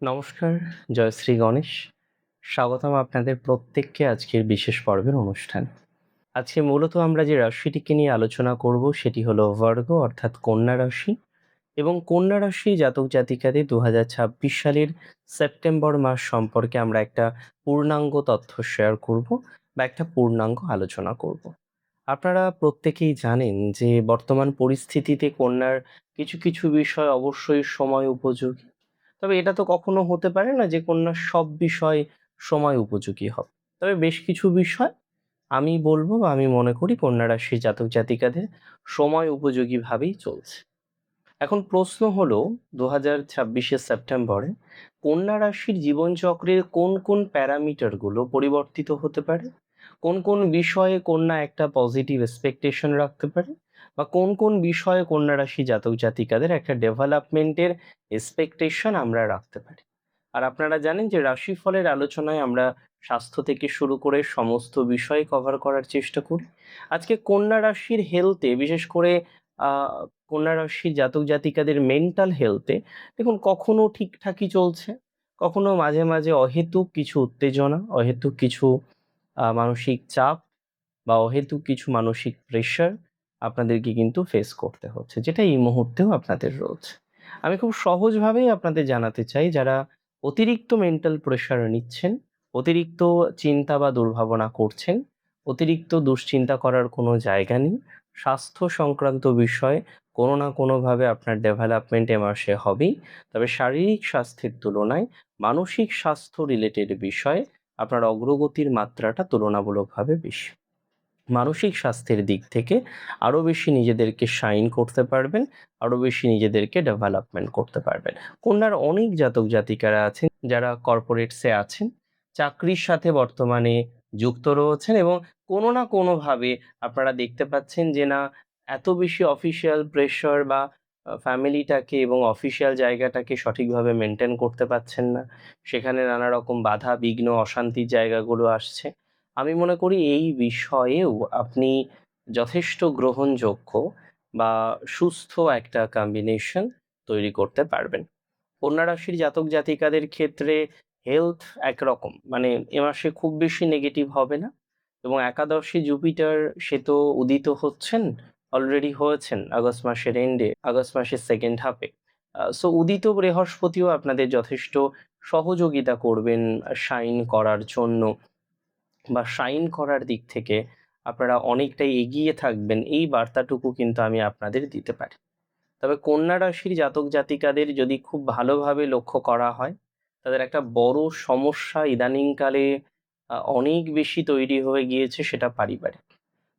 নমস্কার, জয় শ্রী গণেশ। স্বাগতম আপনাদের প্রত্যেককে আজকের বিশেষ পর্বের অনুষ্ঠানে। আজকে মূলত আমরা যে রাশিটিকে নিয়ে আলোচনা করব সেটি হলো ভার্গো অর্থাৎ কন্যা রাশি এবং কন্যা রাশি জাতক জাতিকাদের 2026 সালের সেপ্টেম্বর মাস সম্পর্কে আমরা একটা পূর্ণাঙ্গ তথ্য শেয়ার করব বা একটা পূর্ণাঙ্গ আলোচনা করব। আপনারা প্রত্যেকেই জানেন যে বর্তমান পরিস্থিতিতে কন্যার কিছু কিছু বিষয় অবশ্যই সময় উপযোগী। তবে এটা তো কখনো হতে পারে না যে কন্যার সব বিষয় সময় উপযোগী হবে। তবে বেশ কিছু বিষয় আমি বলবো বা আমি মনে করি কন্যা রাশির জাতক জাতিকাদের সময় উপযোগী ভাবেই চলছে। এখন প্রশ্ন হলো 2026 সেপ্টেম্বরে কন্যা রাশির জীবনচক্রের কোন কোন প্যারামিটারগুলো পরিবর্তিত হতে পারে, কোন কোন বিষয়ে কন্যা একটা পজিটিভ এক্সপেকটেশন রাখতে পারে, বা কোন কোন বিষয়ে কন্যা রাশি জাতক জাতিকাদের একটা ডেভেলপমেন্টের এক্সপেকটেশন আমরা রাখতে পারি। আর আপনারা জানেন যে রাশিফলের আলোচনায় আমরা স্বাস্থ্য থেকে শুরু করে সমস্ত বিষয় কভার করার চেষ্টা করি। আজকে কন্যা রাশির হেলথে বিশেষ করে আহ কন্যা রাশির জাতক জাতিকাদের মেন্টাল হেলথে দেখুন কখনো ঠিকঠাকই চলছে, কখনো মাঝে মাঝে অহেতুক কিছু উত্তেজনা, অহেতুক কিছু মানসিক চাপ বা অহেতুক কিছু মানসিক প্রেশার আপনাদেরকে কিন্তু ফেস করতে হচ্ছে, যেটা এই মুহূর্তেও আপনাদের রয়েছে। আমি খুব সহজভাবেই আপনাদের জানাতে চাই, যারা অতিরিক্ত মেন্টাল প্রেশার নিচ্ছেন, অতিরিক্ত চিন্তা বা দুর্ভাবনা করছেন, অতিরিক্ত দুশ্চিন্তা করার কোনো জায়গা নেই। স্বাস্থ্য সংক্রান্ত বিষয়ে কোনো না কোনোভাবে আপনার ডেভেলপমেন্ট এ মাসে হবেই। তবে শারীরিক স্বাস্থ্যের তুলনায় মানসিক স্বাস্থ্য রিলেটেড বিষয়ে আপনার অগ্রগতির মাত্রাটা তুলনামূলকভাবে বেশি। মানসিক স্বাস্থ্যের দিক থেকে আরো বেশি নিজেদেরকে শাইন করতে পারবেন, আরো বেশি নিজেদেরকে ডেভেলপমেন্ট করতে পারবেন। কন্যার অনেক জাতক জাতিকারা আছেন যারা কর্পোরেটসে আছেন, চাকরির সাথে বর্তমানে যুক্ত রয়েছেন এবং কোনো না কোনোভাবে আপনারা দেখতে পাচ্ছেন যে না, এত বেশি অফিসিয়াল প্রেশার বা ফ্যামিলিটাকে এবং অফিসিয়াল জায়গাটাকে সঠিকভাবে মেনটেন করতে পারছেন না। সেখানে নানা রকম বাধা বিঘ্ন অশান্তির জায়গাগুলো আসছে। আমি মনে করি এই বিষয়েও আপনি যথেষ্ট গ্রহণযোগ্য বা সুস্থ একটা কম্বিনেশন তৈরি করতে পারবেন। কন্যা রাশির জাতক জাতিকাদের ক্ষেত্রে হেলথ একরকম, মানে এ মাসে খুব বেশি নেগেটিভ হবে না। এবং একাদশী জুপিটার সে তো উদিত হচ্ছেন, অলরেডি হয়েছেন আগস্ট মাসের এন্ডে, আগস্ট মাসের সেকেন্ড হাফে। সো উদিত বৃহস্পতিও আপনাদের যথেষ্ট সহযোগিতা করবেন শাইন করার জন্য, বা শাইন করার দিক থেকে আপনারা অনেকটাই এগিয়ে থাকবেন, এই বার্তাটুকু কিন্তু আমি আপনাদের দিতে পারি। তবে কন্যা রাশির জাতক জাতিকাদের যদি খুব ভালোভাবে লক্ষ্য করা হয়, তাদের একটা বড় সমস্যা ইদানিংকালে অনেক বেশি তৈরি হয়ে গিয়েছে, সেটা পারিবারিক।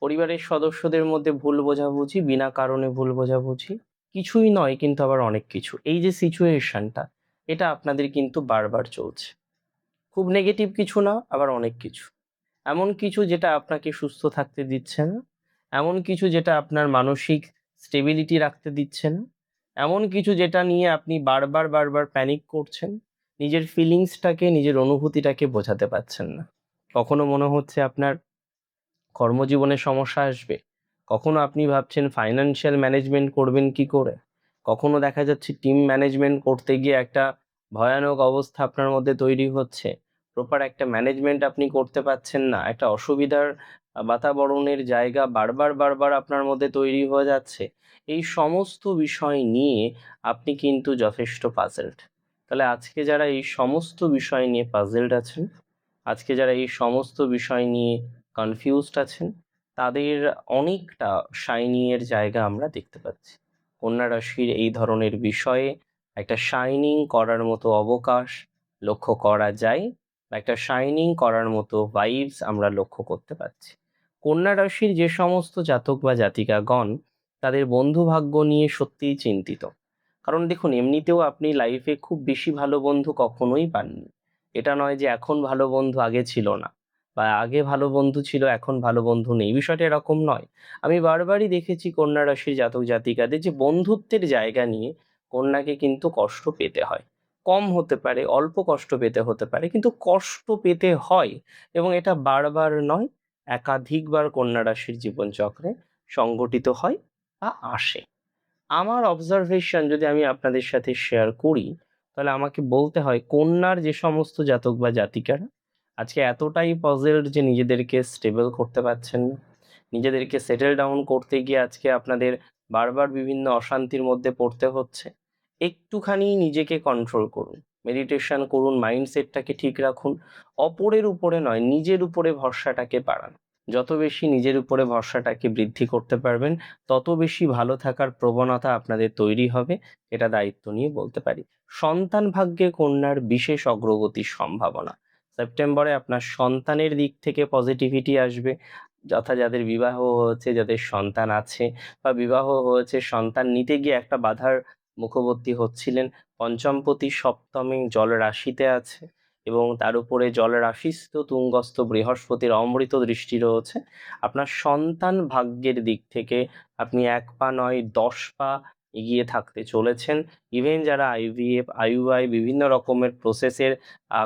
পরিবারের সদস্যদের মধ্যে ভুল বোঝাবুঝি, বিনা কারণে ভুল বোঝাবুঝি, কিছুই নয় কিন্তু আবার অনেক কিছু, এই যে সিচুয়েশনটা, এটা আপনাদের কিন্তু বারবার চলছে। খুব নেগেটিভ কিছু না, আবার অনেক কিছু। এমন কিছু যেটা আপনাকে সুস্থ থাকতে দিচ্ছে না, এমন কিছু যেটা আপনার মানসিক স্টেবিলিটি রাখতে দিচ্ছে না, এমন কিছু যেটা নিয়ে আপনি বারবার বারবার প্যানিক করছেন, নিজের ফিলিংসটাকে, নিজের অনুভূতিটাকে বোঝাতে পারছেন না। কখনো মনে হচ্ছে আপনার কর্মজীবনে সমস্যা আসবে, কখনো আপনি ভাবছেন ফাইন্যান্সিয়াল ম্যানেজমেন্ট করবেন কি করে, কখনো দেখা যাচ্ছে টিম ম্যানেজমেন্ট করতে গিয়ে একটা ভয়ানক অবস্থা আপনার মধ্যে তৈরি হচ্ছে, প্রপার একটা ম্যানেজমেন্ট আপনি করতে পারছেন না, একটা অসুবিধার বাতাবরণের জায়গা বারবার বারবার আপনার মধ্যে তৈরি হয়ে যাচ্ছে। এই সমস্ত বিষয় নিয়ে আপনি কিন্তু যথেষ্ট পাজেলড। তাহলে আজকে যারা এই সমস্ত বিষয় নিয়ে পাজেলড আছেন, আজকে যারা এই সমস্ত বিষয় নিয়ে কনফিউজড আছেন, তাদের অনেকটা শাইনি এর জায়গা আমরা দেখতে পাচ্ছি। কন্যা রাশির এই ধরনের বিষয়ে একটা শাইনিং করার মতো অবকাশ লক্ষ্য করা যায়, বা একটা শাইনিং করার মতো ভাইবস আমরা লক্ষ্য করতে পারছি। কন্যা রাশির যে সমস্ত জাতক বা জাতিকাগণ তাদের বন্ধু ভাগ্য নিয়ে সত্যিই চিন্তিত। কারণ দেখুন, এমনিতেও আপনি লাইফে খুব বেশি ভালো বন্ধু কখনোই পাননি। এটা নয় যে এখন ভালো বন্ধু আগে ছিল না, বা আগে ভালো বন্ধু ছিল এখন ভালো বন্ধু নেই, বিষয়টা এরকম নয়। আমি বারবারই দেখেছি কন্যা রাশির জাতক জাতিকাদের যে বন্ধুত্বের জায়গা নিয়ে কন্যাকে কিন্তু কষ্ট পেতে হয়। কম হতে পারে, অল্প কষ্ট পেতে হতে পারে, কিন্তু কষ্ট পেতে হয়। এবং এটা বারবার নয়, একাধিকবার কন্যা রাশির জীবনচক্রে সংঘটিত হয় বা আসে। আমার অবজারভেশন যদি আমি আপনাদের সাথে শেয়ার করি, তাহলে আমাকে বলতে হয় কন্যার যে সমস্ত জাতক বা জাতিকারা আজকে এতটাই পজেলড যে নিজেদেরকে স্টেবল করতে পারছেন না, নিজেদেরকে সেটেল ডাউন করতে গিয়ে আজকে আপনাদের বারবার বিভিন্ন অশান্তির মধ্যে পড়তে হচ্ছে, একটুখানি নিজেকে কন্ট্রোল করুন, মেডিটেশন করুন, মাইন্ডসেটটাকে ঠিক রাখুন, অপরের উপরে নয় নিজের উপরে ভরসাটাকে বাড়ান। যত বেশি নিজের উপরে ভরসাটাকে বৃদ্ধি করতে পারবেন তত বেশি ভালো থাকার প্রবণতা আপনাদের তৈরি হবে, এটা দায়িত্ব নিয়ে বলতে পারি। সন্তান ভাগ্যে কন্যার বিশেষ অগ্রগতির সম্ভাবনা। সেপ্টেম্বরে আপনার সন্তানের দিক থেকে পজিটিভিটি আসবে, যথা যাদের বিবাহ হয়েছে, যাদের সন্তান আছে বা বিবাহ হয়েছে, সন্তান নিতে গিয়ে একটা বাধার মুখবর্তী হচ্ছিলেন, পঞ্চমপতি সপ্তমে জল রাশিতে আছে এবং তার উপরে জল রাশিস্থ তুঙ্গস্থ বৃহস্পতির অমৃত দৃষ্টি রয়েছে। আপনার সন্তান ভাগ্যের দিক থেকে আপনি 1 পা নয় 10 পা এগিয়ে থাকতে চলেছেন। ইভেন যারা আইভিএফ, আইইউআই বিভিন্ন রকমের প্রসেসের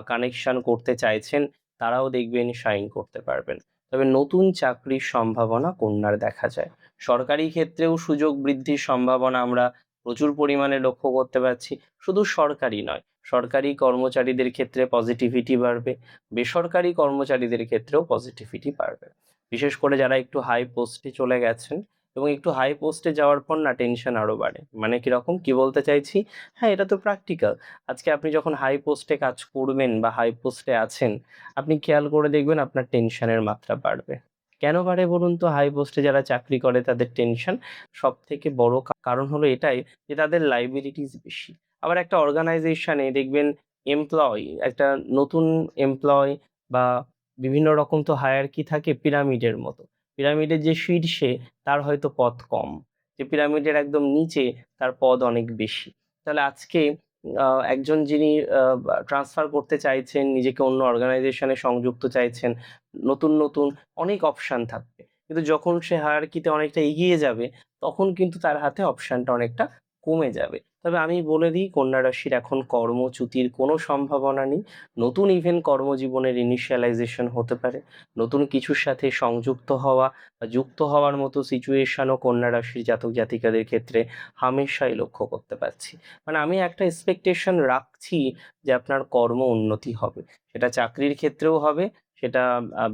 কানেকশন করতে চাইছেন, তারাও দেখবেন শাইন করতে পারবেন। তবে নতুন চাকরির সম্ভাবনা কন্যার দেখা যায়। সরকারি ক্ষেত্রেও সুযোগ বৃদ্ধির সম্ভাবনা আমরা প্রচুর পরিমাণে লক্ষ্য করতে পারছি। শুধু সরকারি নয়, সরকারি কর্মচারীদের ক্ষেত্রে পজিটিভিটি বাড়বে, বেসরকারি কর্মচারীদের ক্ষেত্রেও পজিটিভিটি বাড়বে। বিশেষ করে যারা একটু হাই পোস্টে চলে গেছেন, এবং একটু হাই পোস্টে যাওয়ার পর না টেনশন আরও বাড়ে। মানে কীরকম, কি বলতে চাইছি, হ্যাঁ এটা তো প্র্যাকটিক্যাল। আজকে আপনি যখন হাই পোস্টে কাজ করবেন বা হাই পোস্টে আছেন, আপনি খেয়াল করে দেখবেন আপনার টেনশনের মাত্রা বাড়বে। কেন বাড়ে বলুন তো? হাই পোস্টে যারা চাকরি করে তাদের টেনশন সব থেকে বড় কারণ হলো এটাই যে তাদের লাইবিলিটিস বেশি। আবার একটা অর্গানাইজেশনে দেখবেন এমপ্লয়, একটা নতুন এমপ্লয় বা বিভিন্ন রকম তো হায়ারার্কি থাকে পিরামিডের মতো। পিরামিডের যে শীর্ষে তার হয়তো পদ কম, যে পিরামিডের একদম নিচে তার পদ অনেক বেশি। তাহলে আজকে একজন যিনি ট্রান্সফার করতে চাইছেন, নিজেকে অন্য অর্গানাইজেশনে সংযুক্ত চাইছেন, নতুন নতুন অনেক অপশান থাকবে, কিন্তু যখন সে হায়ারার্কিতে অনেকটা এগিয়ে যাবে তখন কিন্তু তার হাতে অপশানটা অনেকটা কমে যাবে। তবে আমি বলে দিই, কন্যা রাশির এখন কর্মচ্যুতির কোনো সম্ভাবনা নেই। নতুন ইভেন কর্মজীবনের ইনিশিয়ালাইজেশন হতে পারে, নতুন কিছুর সাথে সংযুক্ত হওয়া বা যুক্ত হওয়ার মতো সিচুয়েশনও কন্যা রাশির জাতক জাতিকাদের ক্ষেত্রে হামেশাই লক্ষ্য করতে পারছি। মানে আমি একটা এক্সপেকটেশন রাখছি যে আপনার কর্ম উন্নতি হবে, সেটা চাকরির ক্ষেত্রেও হবে, সেটা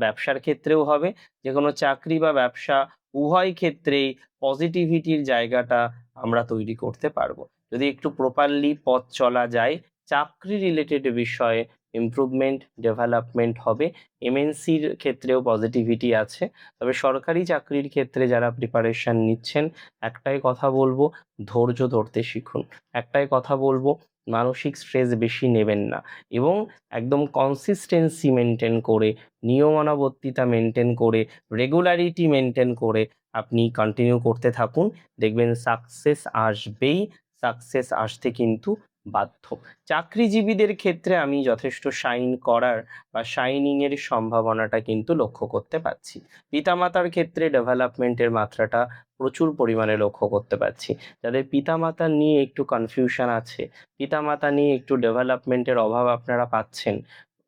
ব্যবসার ক্ষেত্রেও হবে। যে কোনো চাকরি বা ব্যবসা উভয় ক্ষেত্রেই পজিটিভিটির জায়গাটা আমরা তৈরি করতে পারবো যদি একটু প্রপারলি পথ চলা যায়। চাকরি রিলেটেড বিষয়ে ইমপ্রুভমেন্ট ডেভেলপমেন্ট হবে। এমএনসির ক্ষেত্রেও পজিটিভিটি আছে। তবে সরকারি চাকরির ক্ষেত্রে যারা প্রিপারেশন নিচ্ছেন, একটাই কথা বলবো, ধৈর্য ধরতে শিখুন। একটাই কথা বলবো, মানসিক স্ট্রেস বেশি নেবেন না এবং একদম কনসিস্টেন্সি মেনটেন করে, নিয়মানুবর্তিতা মেনটেন করে, রেগুলারিটি মেনটেন করে আপনি কন্টিনিউ করতে থাকুন। দেখবেন সাকসেস আসবেই, সাকসেস আসতে কিন্তু বাধ্য। চাকরিজীবীদের ক্ষেত্রে আমি যথেষ্ট শাইন করার বা শাইনিংয়ের সম্ভাবনাটা কিন্তু লক্ষ্য করতে পারছি। পিতামাতার ক্ষেত্রে ডেভেলপমেন্টের মাত্রাটা প্রচুর পরিমাণে লক্ষ্য করতে পারছি। যাদের পিতামাতা নিয়ে একটু কনফিউশন আছে, পিতামাতা নিয়ে একটু ডেভেলপমেন্টের অভাব আপনারা পাচ্ছেন,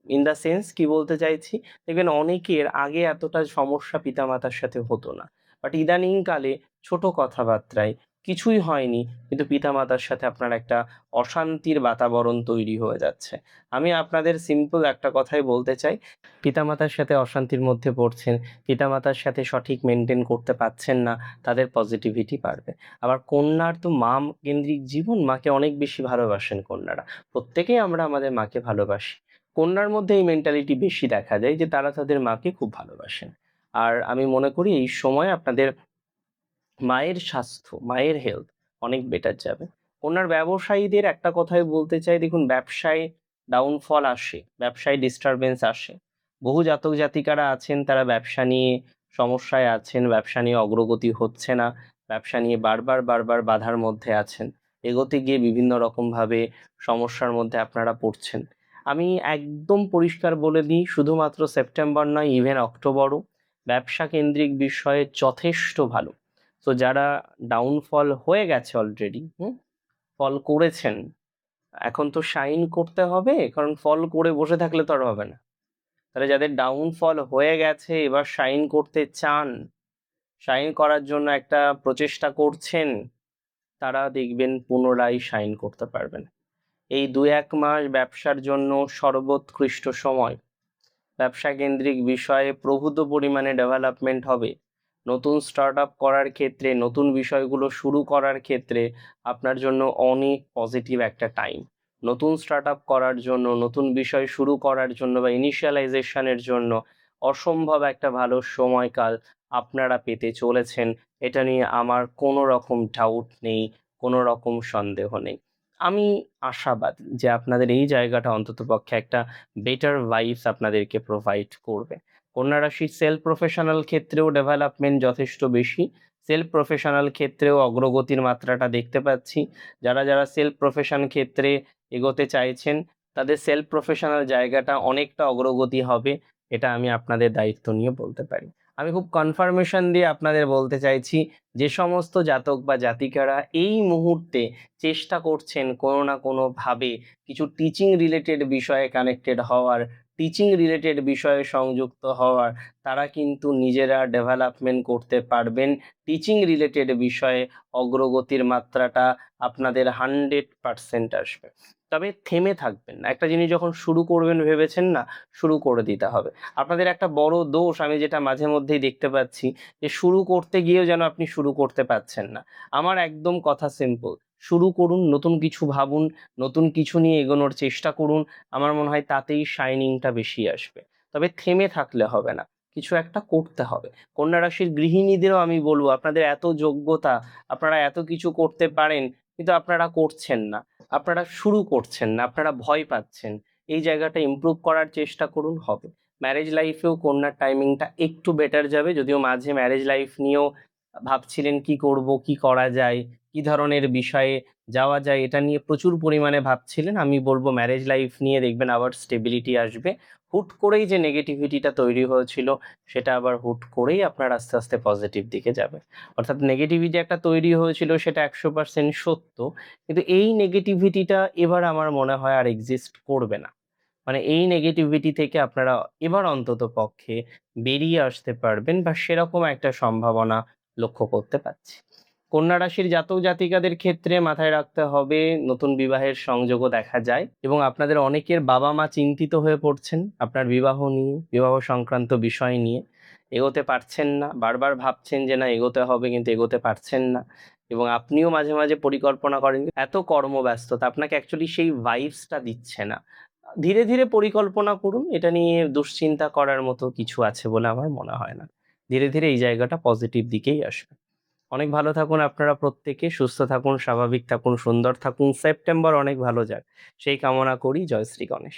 ইন দ্য সেন্স কি বলতে চাইছি, দেখবেন অনেকের আগে এতটা সমস্যা পিতামাতার সাথে হতো না, বাট ইদানিংকালে ছোট কথাবার্তায় কিছুই হয়নি কিন্তু পিতামাতার সাথে আপনার একটা অশান্তির বাতাবরণ তৈরি হয়ে যাচ্ছে। আমি আপনাদের সিম্পল একটা কথাই বলতে চাই, পিতামাতার সাথে অশান্তির মধ্যে পড়ছেন, পিতামাতার সাথে সঠিক মেনটেন করতে পারছেন না, তাদের পজিটিভিটি বাড়বে। আবার কন্যার তো মা কেন্দ্রিক জীবন, মাকে অনেক বেশি ভালোবাসেন কন্যারা, প্রত্যেকেই আমরা আমাদের মাকে ভালোবাসি। কন্যার মধ্যে এই মেন্টালিটি বেশি দেখা যায় যে তারা তাদের মাকে খুব ভালোবাসেন। আর আমি মনে করি এই সময় আপনাদের মায়ের স্বাস্থ্য, মায়ের হেলথ অনেক বেটার যাবে। কন্যার ব্যবসায়ীদের একটা কথাই বলতে চাই, দেখুন ব্যবসায় ডাউনফল আসে, ব্যবসায় ডিস্টারবেন্স আসে। বহু জাতক জাতিকারা আছেন তারা ব্যবসা নিয়ে সমস্যায় আছেন, ব্যবসা নিয়ে অগ্রগতি হচ্ছে না, ব্যবসা নিয়ে বারবার বারবার বাধার মধ্যে আছেন, এগোতে গিয়ে বিভিন্ন রকমভাবে সমস্যার মধ্যে আপনারা পড়ছেন। আমি একদম পরিষ্কার বলে দিই, শুধুমাত্র সেপ্টেম্বর নয়, ইভেন অক্টোবরও ব্যবসা কেন্দ্রিক বিষয়ে যথেষ্ট ভালো। তো যারা ডাউনফল হয়ে গেছে অলরেডি, ফল করেছেন, এখন তো শাইন করতে হবে, কারণ ফল করে বসে থাকলে তো আর হবে না। তাহলে যাদের ডাউনফল হয়ে গেছে এবার শাইন করতে চান, শাইন করার জন্য একটা প্রচেষ্টা করছেন, তারা দেখবেন পুনরায় শাইন করতে পারবেন। এই 2-1 মাস ব্যবসার জন্য সর্বোৎকৃষ্ট সময়। ব্যবসা কেন্দ্রিক বিষয়ে প্রভূত পরিমাণে ডেভেলপমেন্ট হবে। নতুন স্টার্ট আপ করার ক্ষেত্রে, নতুন বিষয়গুলো শুরু করার ক্ষেত্রে আপনার জন্য অনেক পজিটিভ একটা টাইম। নতুন স্টার্ট আপ করার জন্য, নতুন বিষয় শুরু করার জন্য বা ইনিশিয়ালাইজেশনের জন্য অসম্ভব একটা ভালো সময়কাল আপনারা পেতে চলেছেন। এটা নিয়ে আমার কোনো রকম ডাউট নেই, কোনো রকম সন্দেহ নেই। আমি আশাবাদী যে আপনাদের এই জায়গাটা অন্ততপক্ষে একটা বেটার ভাইবস আপনাদেরকে প্রোভাইড করবে। কন্যা রাশির সেলফ প্রফেশনাল ক্ষেত্রেও ডেভেলপমেন্ট যথেষ্ট বেশি। সেলফ প্রফেশনাল ক্ষেত্রেও অগ্রগতির মাত্রাটা দেখতে পাচ্ছি। যারা যারা সেলফ প্রফেশন ক্ষেত্রে এগোতে চাইছেন, তাদের সেলফ প্রফেশনাল জায়গাটা অনেকটা অগ্রগতি হবে, এটা আমি আপনাদের দায়িত্ব নিয়ে বলতে পারি। আমি খুব কনফার্মেশন দিয়ে আপনাদের বলতে চাইছি, যে সমস্ত জাতক বা জাতিকারা এই মুহূর্তে চেষ্টা করছেন কোনো না কোনোভাবে কিছু টিচিং রিলেটেড বিষয়ে কানেক্টেড হওয়ার, টিচিং রিলেটেড বিষয়ে সংযুক্ত হওয়ার, তারা কিন্তু নিজেরা ডেভেলপমেন্ট করতে পারবেন। টিচিং রিলেটেড বিষয়ে অগ্রগতির মাত্রাটা আপনাদের 100% আসবে। তবে থেমে থাকবেন না। একটা জিনিস যখন শুরু করবেন ভেবেছেন না, শুরু করে দিতে হবে। আপনাদের একটা বড় দোষ আমি যেটা মাঝে মধ্যেই দেখতে পাচ্ছি, যে শুরু করতে গিয়েও যেন আপনি শুরু করতে পারছেন না। আমার একদম কথা সিম্পল, শুরু করুন, নতুন কিছু ভাবুন, নতুন কিছু নিয়ে এগোনোর চেষ্টা করুন। আমার মনে হয় তাতেই শাইনিংটা বেশি আসবে। তবে থেমে থাকলে হবে না, কিছু একটা করতে হবে। কন্যা রাশির গৃহিণীদেরও আমি বলবো, আপনাদের এত যোগ্যতা, আপনারা এত কিছু করতে পারেন, কিন্তু আপনারা করছেন না, আপনারা শুরু করছেন না, আপনারা ভয় পাচ্ছেন। এই জায়গাটা ইমপ্রুভ করার চেষ্টা করুন, হবে। ম্যারেজ লাইফেও কন্যার টাইমিংটা একটু বেটার যাবে, যদিও মাঝে ম্যারেজ লাইফ নিয়েও ভাবছিলেন কি করব, কি করা যায়, কি ধরনের বিষয়ে যাওয়া যায়, এটা নিয়ে প্রচুর পরিমাণে ভাবছিলেন। আমি বলবো ম্যারেজ লাইফ নিয়ে দেখবেন আবার স্টেবিলিটি আসবে। হুট করেই যে নেগেটিভিটিটা তৈরি হয়েছিল, সেটা আবার হুট করেই আপনার আস্তে আস্তে পজিটিভ দিকে যাবে। অর্থাৎ নেগেটিভিটি একটা তৈরি হয়েছিল, সেটা 100% সত্য, কিন্তু এই নেগেটিভিটিটা এবার আমার মনে হয় আর এক্সিস্ট করবে না। মানে এই নেগেটিভিটি থেকে আপনারা এবার অন্তত পক্ষে বেরিয়ে আসতে পারবেন, বা সেরকম একটা সম্ভাবনা লক্ষ্য করতে পারছি। কন্যা রাশির জাতক জাতিকাদের ক্ষেত্রে মাথায় রাখতে হবে, নতুন বিবাহের সংযোগও দেখা যায়, এবং আপনাদের অনেকের বাবা মা চিন্তিত হয়ে পড়ছেন আপনার বিবাহ নিয়ে, বিবাহ সংক্রান্ত বিষয় নিয়ে। এগোতে পারছেন না, বারবার ভাবছেন যে না এগোতে হবে, কিন্তু এগোতে পারছেন না। এবং আপনিও মাঝে মাঝে পরিকল্পনা করেন, এত কর্মব্যস্ততা আপনাকে অ্যাকচুয়ালি সেই ভাইবসটা দিচ্ছে না। ধীরে ধীরে পরিকল্পনা করুন, এটা নিয়ে দুশ্চিন্তা করার মতো কিছু আছে বলে আমার মনে হয় না। ধীরে ধীরে এই জায়গাটা পজিটিভ দিকেই আসবে। অনেক ভালো থাকুন আপনারা প্রত্যেকে, সুস্থ থাকুন, স্বাভাবিক থাকুন, সুন্দর থাকুন। সেপ্টেম্বর অনেক ভালো যাক, সেই কামনা করি। জয় শ্রী গণেশ।